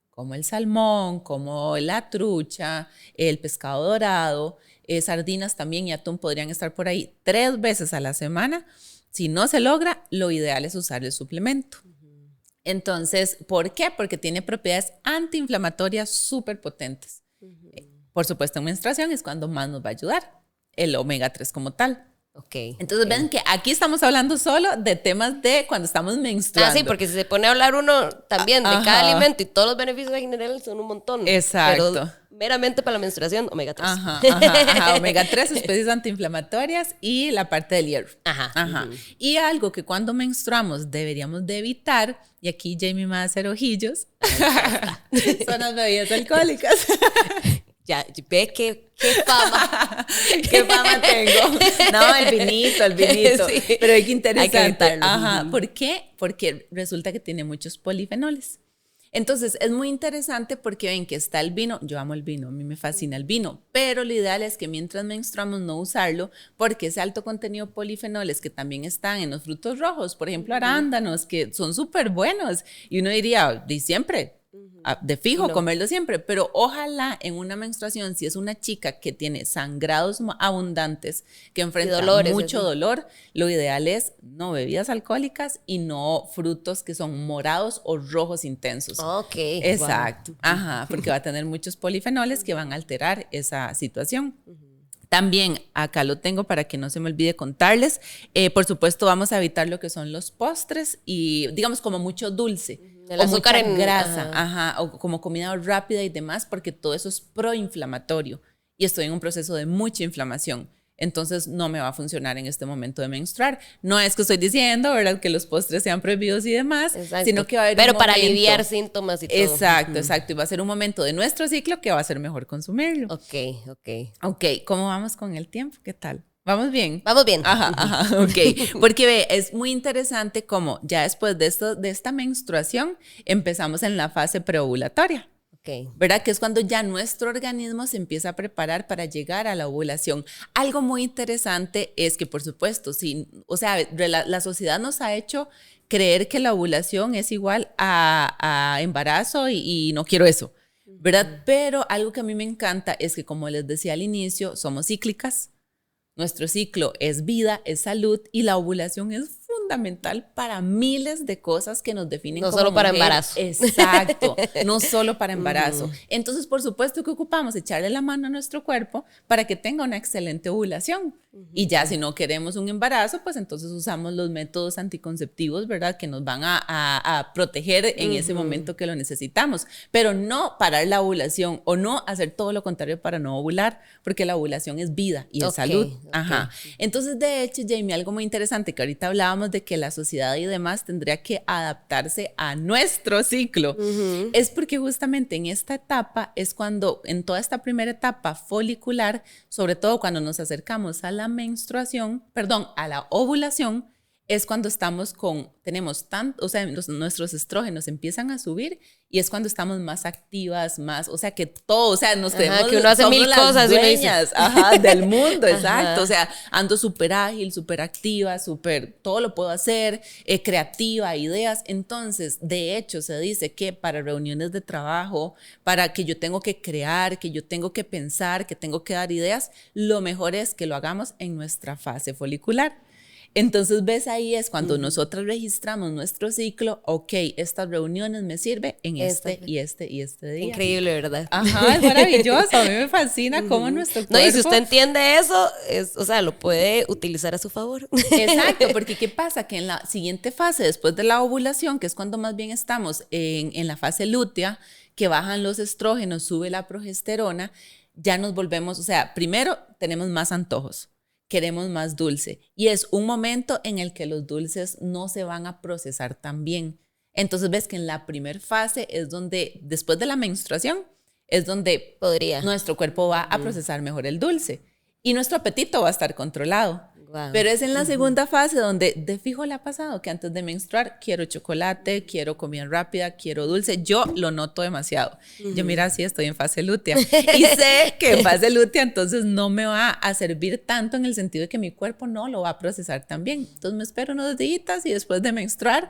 como el salmón, como la trucha, el pescado dorado, sardinas también y atún podrían estar por ahí 3 veces a la semana. Si no se logra, lo ideal es usar el suplemento. Entonces, ¿por qué? Porque tiene propiedades antiinflamatorias súper potentes. Por supuesto, en menstruación es cuando más nos va a ayudar el omega 3 como tal. Entonces ven que aquí estamos hablando solo de temas de cuando estamos menstruando. Sí, porque si se pone a hablar uno también de cada alimento y todos los beneficios en general son un montón. Exacto. Pero meramente para la menstruación, omega 3. Omega 3, especies antiinflamatorias y la parte del hierro. Y algo que cuando menstruamos deberíamos de evitar, y aquí Jamie me va a hacer ojillos, son las bebidas alcohólicas. Ya, ve qué fama. Qué fama tengo. No, el vinito. Sí. Pero es que interesante. Hay que evitarlo. ¿Por qué? Porque resulta que tiene muchos polifenoles. Entonces, es muy interesante porque ven que está el vino. Yo amo el vino, a mí me fascina el vino. Pero lo ideal es que mientras menstruamos no usarlo porque ese alto contenido de polifenoles que también están en los frutos rojos, por ejemplo, arándanos, que son súper buenos. Y uno diría, de siempre, de fijo, comerlo siempre, pero ojalá en una menstruación, si es una chica que tiene sangrados abundantes, que enfrenta mucho dolor, lo ideal es no bebidas alcohólicas y no frutos que son morados o rojos intensos. Exacto. Wow. Porque va a tener muchos polifenoles que van a alterar esa situación. También acá lo tengo para que no se me olvide contarles. Por supuesto, vamos a evitar lo que son los postres y digamos como mucho dulce. El azúcar mucha grasa, o como comida rápida y demás, porque todo eso es proinflamatorio y estoy en un proceso de mucha inflamación. Entonces no me va a funcionar en este momento de menstruar. No es que estoy diciendo, ¿verdad?, que los postres sean prohibidos y demás, sino que va a haber un momento para aliviar síntomas y todo. Exacto. Y va a ser un momento de nuestro ciclo que va a ser mejor consumirlo. Ok, ¿cómo vamos con el tiempo? ¿Qué tal? ¿Vamos bien? Vamos bien. Ok. Porque ve, es muy interesante cómo ya después de esta menstruación empezamos en la fase preovulatoria. ¿Verdad? Que es cuando ya nuestro organismo se empieza a preparar para llegar a la ovulación. Algo muy interesante es que, por supuesto, la sociedad nos ha hecho creer que la ovulación es igual a embarazo y no quiero eso, ¿verdad? Pero algo que a mí me encanta es que, como les decía al inicio, somos cíclicas. Nuestro ciclo es vida, es salud y la ovulación es fundamental para miles de cosas que nos definen como mujer. No solo para embarazo. Exacto, no solo para embarazo. Entonces, por supuesto que ocupamos echarle la mano a nuestro cuerpo para que tenga una excelente ovulación. Y ya si no queremos un embarazo, pues entonces usamos los métodos anticonceptivos, ¿verdad?, que nos van a proteger en ese momento que lo necesitamos. Pero no parar la ovulación o no hacer todo lo contrario para no ovular, porque la ovulación es vida y es salud. Entonces, de hecho, Jamie, algo muy interesante que ahorita hablábamos de que la sociedad y demás tendría que adaptarse a nuestro ciclo. Es porque justamente en esta etapa es cuando, en toda esta primera etapa folicular, sobre todo cuando nos acercamos a la a la ovulación, es cuando tenemos tanto, o sea, nuestros estrógenos empiezan a subir y es cuando estamos más activas, o sea, que todo, o sea, nos creemos que uno hace mil cosas dueñas, del mundo, exacto, o sea, ando súper ágil, súper activa, todo lo puedo hacer, creativa, ideas. Entonces, de hecho, se dice que para reuniones de trabajo, para que yo tengo que crear, que yo tengo que pensar, que tengo que dar ideas, lo mejor es que lo hagamos en nuestra fase folicular. Entonces, ves, ahí es cuando nosotras registramos nuestro ciclo, ok, estas reuniones me sirven en este y este día. Increíble, ¿verdad? Ajá, es maravilloso, a mí me fascina cómo nuestro cuerpo... No, y si usted entiende eso, o sea, lo puede utilizar a su favor. Exacto, porque ¿qué pasa? Que en la siguiente fase, después de la ovulación, que es cuando más bien estamos en la fase lútea, que bajan los estrógenos, sube la progesterona, ya nos volvemos, o sea, primero tenemos más antojos, queremos más dulce y es un momento en el que los dulces no se van a procesar tan bien. Entonces ves que en la primera fase es donde, después de la menstruación, es donde nuestro cuerpo va a procesar mejor el dulce y nuestro apetito va a estar controlado. Wow. Pero es en la segunda fase donde de fijo le ha pasado que antes de menstruar quiero chocolate, quiero comida rápida, quiero dulce. Yo lo noto demasiado. Yo mira, sí, estoy en fase lútea y sé que en fase lútea entonces no me va a servir tanto en el sentido de que mi cuerpo no lo va a procesar tan bien. Entonces me espero unos días y después de menstruar.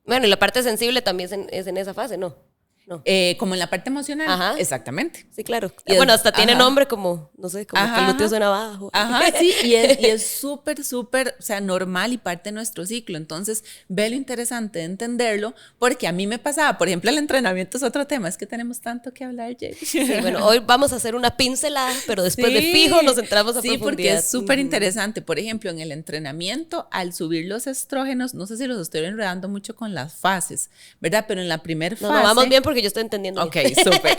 Bueno, y la parte sensible también es en esa fase, ¿no? No. Como en la parte emocional. Ajá. Exactamente. Sí, claro. Bueno, hasta tiene nombre como, no sé, como que el glúteo suena abajo. Ajá, sí, y es súper, súper, o sea, normal y parte de nuestro ciclo. Entonces, ve lo interesante de entenderlo, porque a mí me pasaba, por ejemplo, el entrenamiento es otro tema, es que tenemos tanto que hablar, Jay. Sí, bueno, hoy vamos a hacer una pincelada, pero después de fijo nos entramos a profundidad. Sí, porque es súper interesante. Por ejemplo, en el entrenamiento, al subir los estrógenos, no sé si los estoy enredando mucho con las fases, ¿verdad? Pero en la primera fase... No, vamos bien porque yo estoy entendiendo. Ok, súper.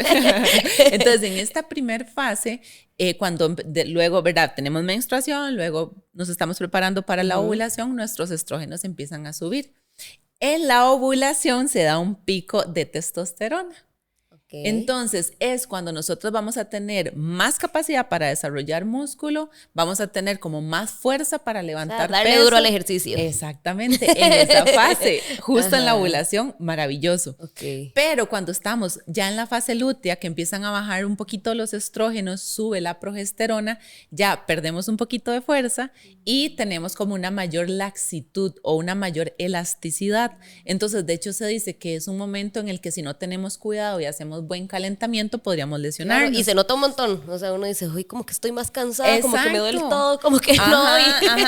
Entonces, en esta primera fase, cuando luego, ¿verdad? Tenemos menstruación, luego nos estamos preparando para la ovulación, nuestros estrógenos empiezan a subir. En la ovulación se da un pico de testosterona. Entonces es cuando nosotros vamos a tener más capacidad para desarrollar músculo, vamos a tener como más fuerza para levantar peso. Darle duro al ejercicio. Exactamente, en esa fase, justo en la ovulación, maravilloso. Pero cuando estamos ya en la fase lútea, que empiezan a bajar un poquito los estrógenos, sube la progesterona, ya perdemos un poquito de fuerza y tenemos como una mayor laxitud o una mayor elasticidad. Entonces, de hecho, se dice que es un momento en el que si no tenemos cuidado y hacemos buen calentamiento, podríamos lesionarnos. Claro, y se nota un montón. O sea, uno dice, uy, como que estoy más cansada, como que me duele todo, como que no.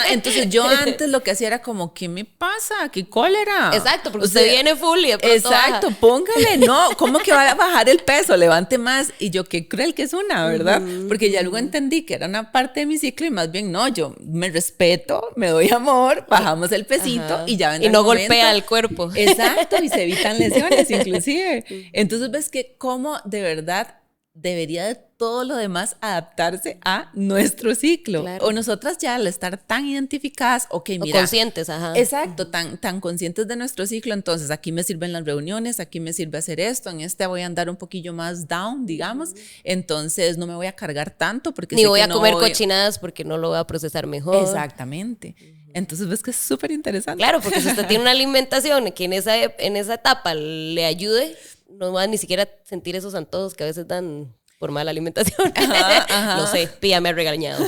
Entonces, yo antes lo que hacía era como, ¿qué me pasa? ¿Qué cólera? Exacto, porque usted viene full y de pronto exacto, baja. Póngale, no, ¿cómo que va a bajar el peso? Levante más. Y yo, qué cruel que es una, ¿verdad? Porque ya luego entendí que era una parte de mi ciclo y más bien, no, yo me respeto, me doy amor, bajamos el pesito y ya vendrá y no golpea el cuerpo. Exacto, y se evitan lesiones inclusive. Entonces, ves que cómo de verdad debería de todo lo demás adaptarse a nuestro ciclo. Claro. O nosotras ya al estar tan identificadas, ok, mira. O conscientes, ajá. Exacto, tan conscientes de nuestro ciclo, entonces aquí me sirven las reuniones, aquí me sirve hacer esto, en este voy a andar un poquillo más down, digamos, entonces no me voy a cargar tanto porque ni voy a comer cochinadas porque no lo voy a procesar mejor. Exactamente. Entonces ves que es súper interesante. Claro, porque si usted tiene una alimentación que en esa etapa le ayude, no va a ni siquiera sentir esos antojos que a veces dan por mala alimentación. No sé, Pía me ha regañado.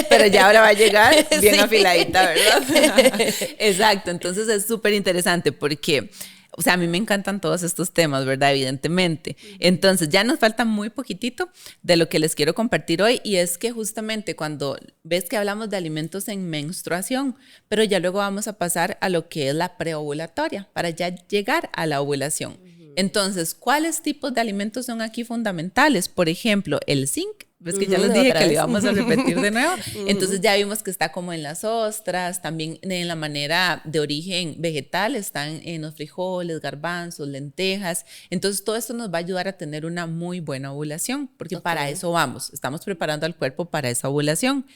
Pero ya ahora va a llegar bien afiladita, ¿verdad? Exacto, entonces es súper interesante porque, o sea, a mí me encantan todos estos temas, ¿verdad? Evidentemente. Entonces ya nos falta muy poquitito de lo que les quiero compartir hoy y es que justamente cuando ves que hablamos de alimentos en menstruación, pero ya luego vamos a pasar a lo que es la preovulatoria para ya llegar a la ovulación. Entonces, ¿cuáles tipos de alimentos son aquí fundamentales? Por ejemplo, el zinc. ¿Ves que ya les dije que le íbamos a repetir de nuevo? Entonces ya vimos que está como en las ostras, también en la manera de origen vegetal, están en los frijoles, garbanzos, lentejas. Entonces todo esto nos va a ayudar a tener una muy buena ovulación, porque para eso vamos, estamos preparando al cuerpo para esa ovulación.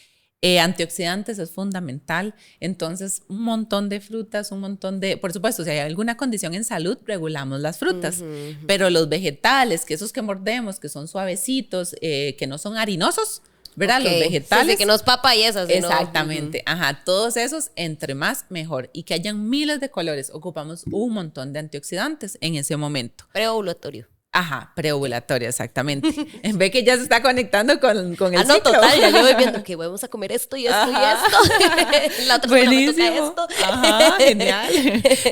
Antioxidantes es fundamental, entonces un montón de frutas, un montón de, por supuesto, si hay alguna condición en salud, regulamos las frutas, pero los vegetales, que esos que mordemos, que son suavecitos, que no son harinosos, ¿verdad? Los vegetales. Sí, que no es papa y esas. Exactamente, todos esos, entre más, mejor, y que hayan miles de colores, ocupamos un montón de antioxidantes en ese momento. Preovulatorio. Ajá, preovulatoria, exactamente. Ve que ya se está conectando con el ciclo. No, total, ya yo voy viendo que vamos a comer esto y esto. La otra semana me toca esto. Ajá, genial.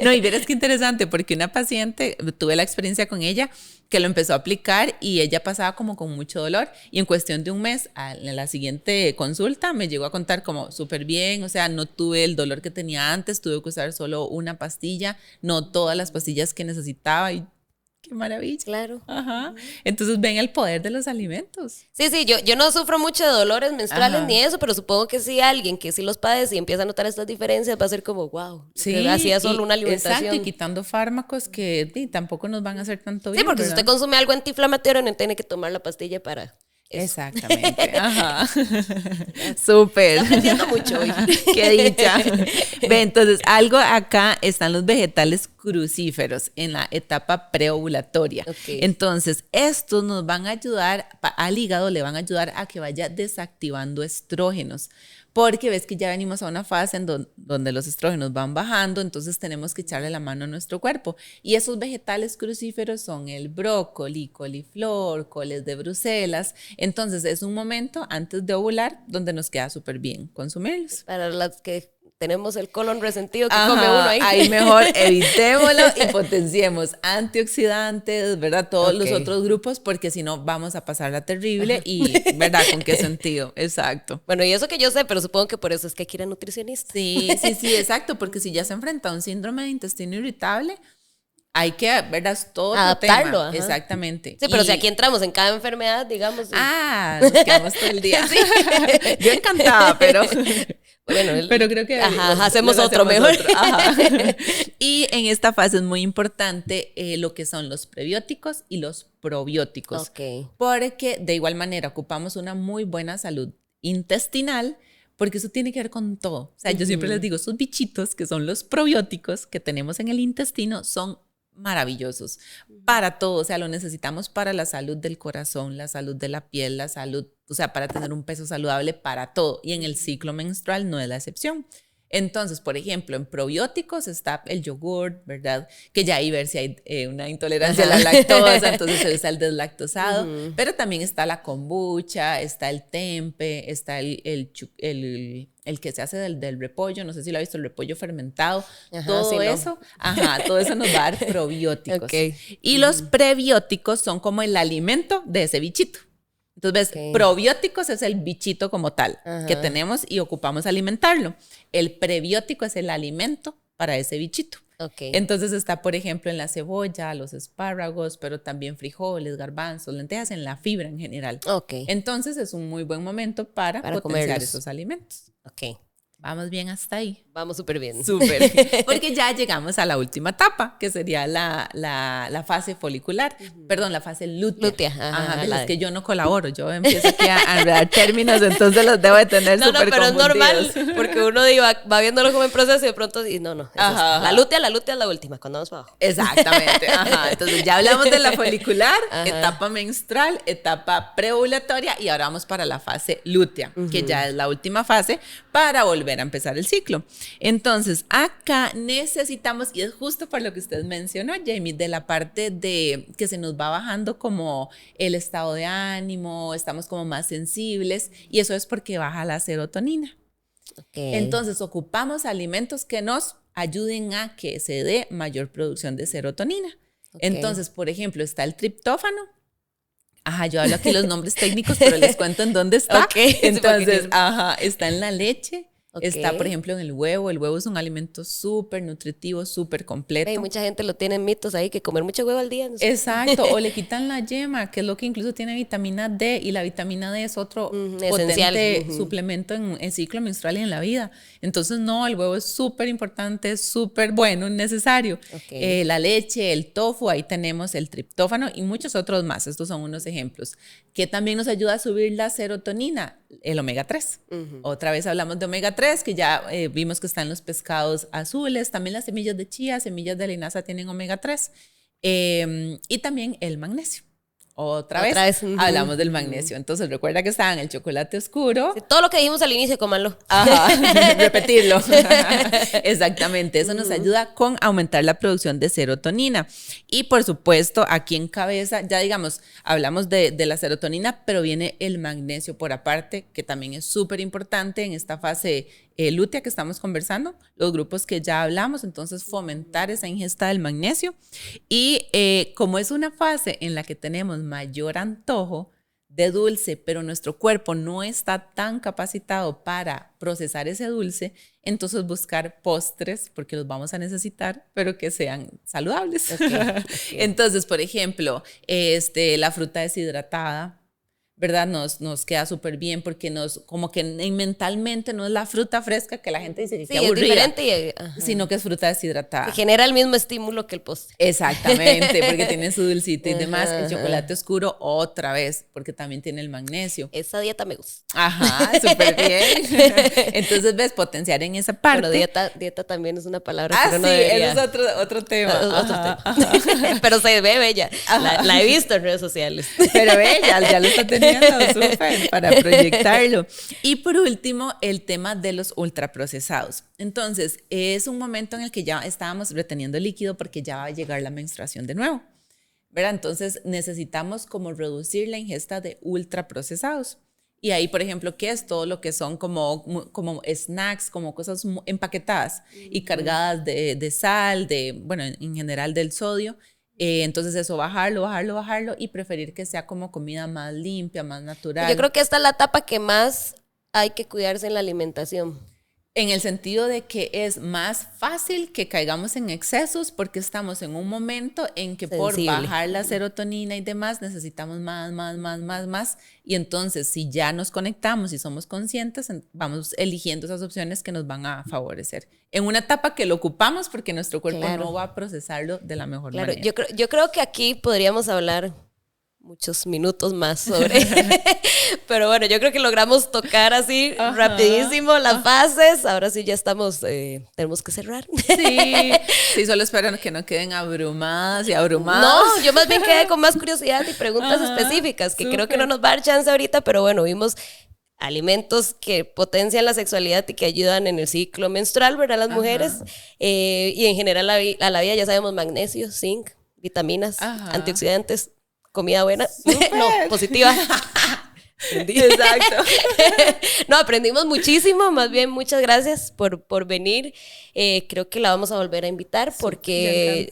No, y verás qué interesante, porque una paciente, tuve la experiencia con ella, que lo empezó a aplicar y ella pasaba como con mucho dolor y en cuestión de un mes, en la siguiente consulta, me llegó a contar como súper bien, o sea, no tuve el dolor que tenía antes, tuve que usar solo una pastilla, no todas las pastillas que necesitaba y qué maravilla. Claro. Ajá. Entonces ven el poder de los alimentos. Sí, yo no sufro mucho de dolores menstruales ni eso, pero supongo que sí alguien que sí los padece y empieza a notar estas diferencias va a ser como, wow, sí, hacía solo una alimentación. Exacto, y quitando fármacos que tampoco nos van a hacer tanto bien. Sí, porque ¿verdad? Si usted consume algo antiinflamatorio no tiene que tomar la pastilla para... Eso. Exactamente, ajá. Súper. Está aprendiendo mucho hoy. Qué dicha. Ve, entonces, algo acá están los vegetales crucíferos en la etapa preovulatoria. Okay. Entonces, estos nos van a ayudar, al hígado le van a ayudar a que vaya desactivando estrógenos. Porque ves que ya venimos a una fase en donde los estrógenos van bajando, entonces tenemos que echarle la mano a nuestro cuerpo. Y esos vegetales crucíferos son el brócoli, coliflor, coles de Bruselas. Entonces es un momento antes de ovular donde nos queda súper bien consumirlos. Para las que tenemos el colon resentido que come uno ahí. Ahí mejor evitémoslo y potenciemos antioxidantes, ¿verdad? Todos los otros grupos, porque si no vamos a pasarla terrible y, ¿verdad? ¿Con qué sentido? Exacto. Bueno, y eso que yo sé, pero supongo que por eso es que hay que ir a nutricionista. Sí, exacto, porque si ya se enfrenta a un síndrome de intestino irritable, hay que, ¿verdad? Todo adaptarlo. Tema. Exactamente. Sí, pero si aquí entramos en cada enfermedad, digamos. Nos quedamos todo el día. Sí. Yo encantada, pero... Bueno, pero creo que hacemos otro mejor. Y en esta fase es muy importante lo que son los prebióticos y los probióticos. Porque de igual manera ocupamos una muy buena salud intestinal, porque eso tiene que ver con todo. O sea, yo siempre les digo, esos bichitos que son los probióticos que tenemos en el intestino son maravillosos para todo, o sea, lo necesitamos para la salud del corazón, la salud de la piel, la salud, o sea, para tener un peso saludable para todo, y en el ciclo menstrual no es la excepción. Entonces, por ejemplo, en probióticos está el yogur, ¿verdad? Que ya ahí ver si hay una intolerancia a la lactosa, entonces se usa el deslactosado, pero también está la kombucha, está el tempe, está el que se hace del repollo, no sé si lo ha visto, el repollo fermentado, todo eso nos va a dar probióticos. Y los prebióticos son como el alimento de ese bichito. Entonces, probióticos es el bichito como tal que tenemos y ocupamos alimentarlo. El prebiótico es el alimento para ese bichito. Entonces está, por ejemplo, en la cebolla, los espárragos, pero también frijoles, garbanzos, lentejas, en la fibra en general. Entonces es un muy buen momento para potenciar comerlos. Esos alimentos. Vamos bien hasta ahí. Vamos súper bien. Súper. Porque ya llegamos a la última etapa, que sería la fase folicular. Perdón, la fase lútea. Es que yo no colaboro. Yo empiezo aquí a enredar términos, entonces los debo de tener súper pero confundidos. es normal, porque uno va viéndolo como en proceso y de pronto, la lútea es la última, cuando vamos para abajo. Exactamente. Entonces ya hablamos de la folicular, etapa menstrual, etapa preovulatoria, y ahora vamos para la fase lútea, que ya es la última fase para volver a empezar el ciclo. Entonces, acá necesitamos, y es justo por lo que usted mencionó, Jamie, de la parte de que se nos va bajando como el estado de ánimo, estamos como más sensibles, y eso es porque baja la serotonina. Entonces, ocupamos alimentos que nos ayuden a que se dé mayor producción de serotonina. Entonces, por ejemplo, está el triptófano. Yo hablo aquí los nombres técnicos, pero les cuento en dónde está. Entonces, está en la leche. Está, por ejemplo, en el huevo. El huevo es un alimento súper nutritivo, súper completo. Hay mucha gente lo tiene en mitos ahí, que comer mucho huevo al día. No sé. Exacto, o le quitan la yema, que es lo que incluso tiene vitamina D, y la vitamina D es otro potente suplemento en el ciclo menstrual y en la vida. Entonces, no, el huevo es súper importante, súper bueno, necesario. La leche, el tofu, ahí tenemos el triptófano y muchos otros más. Estos son unos ejemplos. Que también nos ayuda a subir la serotonina, el omega 3. Otra vez hablamos de omega 3, que ya vimos que están los pescados azules, también las semillas de chía, semillas de linaza tienen omega 3, y también el magnesio. otra vez. Hablamos del magnesio. Entonces recuerda que estaban el chocolate oscuro. Sí, todo lo que dijimos al inicio, cómanlo. Ajá, repetirlo. Exactamente, eso nos ayuda con aumentar la producción de serotonina. Y por supuesto, aquí en cabeza, ya digamos, hablamos de la serotonina, pero viene el magnesio por aparte, que también es súper importante en esta fase lútea que estamos conversando, los grupos que ya hablamos, entonces fomentar esa ingesta del magnesio. Y como es una fase en la que tenemos mayor antojo de dulce, pero nuestro cuerpo no está tan capacitado para procesar ese dulce, entonces buscar postres, porque los vamos a necesitar, pero que sean saludables. Okay. Entonces, por ejemplo, la fruta deshidratada, ¿verdad? Nos queda súper bien porque como que mentalmente no es la fruta fresca que la gente dice que sí, qué aburrida, es diferente sino que es fruta deshidratada. Que genera el mismo estímulo que el postre. Exactamente, porque tiene su dulcito y demás. El chocolate oscuro otra vez, porque también tiene el magnesio. Esa dieta me gusta. Ajá, súper bien. Entonces, ves, potenciar en esa parte. Pero dieta también es una palabra que no debería. Eso es otro tema. Otro tema. Pero se ve bella. La he visto en redes sociales. Pero bella, ya lo está teniendo súper para proyectarlo. Y por último, el tema de los ultraprocesados. Entonces, es un momento en el que ya estábamos reteniendo líquido porque ya va a llegar la menstruación de nuevo, ¿verdad? Entonces, necesitamos como reducir la ingesta de ultraprocesados. Y ahí, por ejemplo, ¿qué es todo lo que son como snacks, como cosas empaquetadas y cargadas de sal, bueno, en general del sodio? Entonces eso, bajarlo y preferir que sea como comida más limpia, más natural. Yo creo que esta es la etapa que más hay que cuidarse en la alimentación. En el sentido de que es más fácil que caigamos en excesos porque estamos en un momento en que por bajar la serotonina y demás necesitamos más. Y entonces si ya nos conectamos y somos conscientes, vamos eligiendo esas opciones que nos van a favorecer. En una etapa que lo ocupamos porque nuestro cuerpo no va a procesarlo de la mejor manera. Yo creo que aquí podríamos hablar muchos minutos más sobre pero bueno, yo creo que logramos tocar así rapidísimo las fases. Ahora sí ya estamos, tenemos que cerrar. Sí, solo espero que no queden abrumadas y abrumados. No, yo más bien quedé con más curiosidad y preguntas específicas que creo que no nos va a dar chance ahorita, pero bueno, vimos alimentos que potencian la sexualidad y que ayudan en el ciclo menstrual, ¿verdad? Las mujeres, y en general a la vida ya sabemos magnesio, zinc, vitaminas, antioxidantes, comida buena, no, positiva. Exacto. No, aprendimos muchísimo, más bien muchas gracias por venir. Creo que la vamos a volver a invitar porque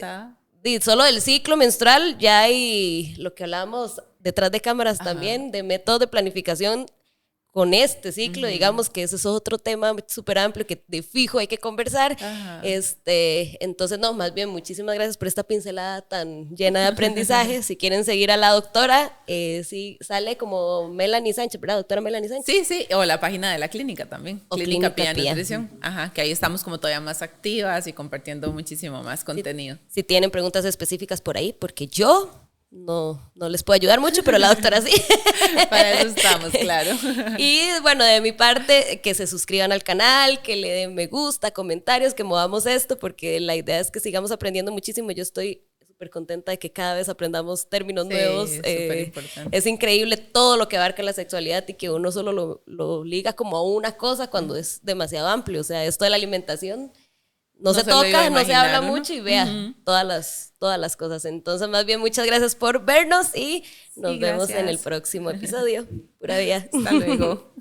solo del ciclo menstrual ya hay lo que hablábamos detrás de cámaras también, de métodos de planificación con este ciclo, digamos que ese es otro tema súper amplio que de fijo hay que conversar. Entonces, no, más bien, muchísimas gracias por esta pincelada tan llena de aprendizaje. Si quieren seguir a la doctora, sí, sale como Melanie Sánchez, ¿verdad? Doctora Melanie Sánchez. Sí, o la página de la clínica también. O Clínica Pía Nutrición. Que ahí estamos como todavía más activas y compartiendo muchísimo más contenido. Si tienen preguntas específicas por ahí, porque yo no les puedo ayudar mucho, pero la doctora sí. Para eso estamos, claro. Y bueno, de mi parte, que se suscriban al canal, que le den me gusta, comentarios, que movamos esto, porque la idea es que sigamos aprendiendo muchísimo. Yo estoy súper contenta de que cada vez aprendamos términos nuevos. Es increíble todo lo que abarca la sexualidad y que uno solo lo liga como a una cosa cuando es demasiado amplio. O sea, esto de la alimentación no se toca, no se habla mucho y vea todas las cosas. Entonces, más bien, muchas gracias por vernos y nos vemos en el próximo episodio. Pura vida. Hasta luego.